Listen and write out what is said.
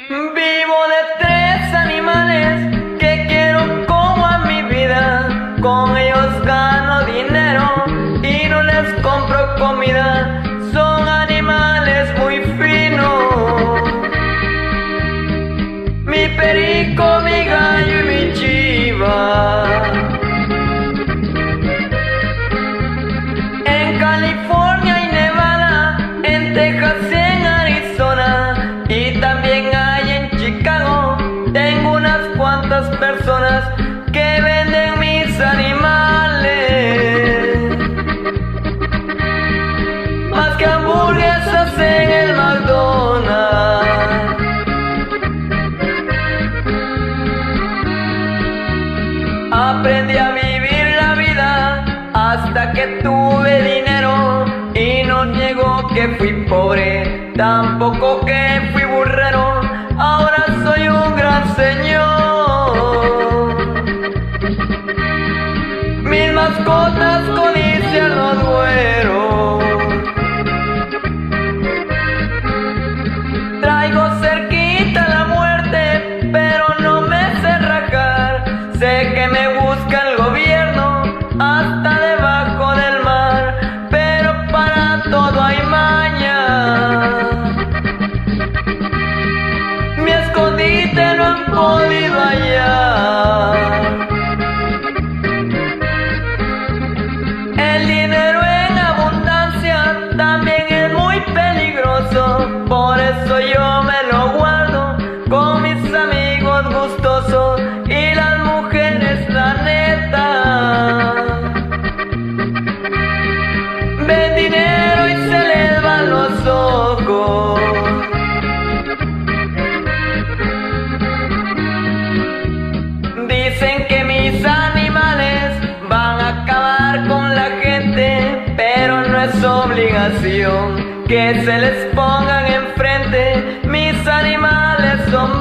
Vivo de 3 animales que quiero como a mi vida. Con ellos gano dinero y no les compro comida. Son animales muy finos: mi perico, mi gallo y mi chiva. En California y Nevada, en Texas y en Arizona, y también hay en Chicago. Tengo unas cuantas personas que venden mis animales, más que hamburguesas en el McDonald's. Aprendí a vivir la vida hasta que tuve dinero, y no niego que fui pobre, tampoco que fui burrero. Ahora soy un gran señor. Mis mascotas codician los güeros. Traigo cerquita la muerte, pero no me sé rajar. Sé que me busca el gobierno hasta debajo del mar, pero para todo hay maña. Mi escondite no han podido hallar. El dinero en abundancia también es muy peligroso, por eso yo me lo guardo con mis amigos gustosos y las mujeres, la neta, ven dinero y se les van los ojos. Dicen que mis animales van a acabar con la gente, pero no es obligación que se les pongan enfrente. Mis animales son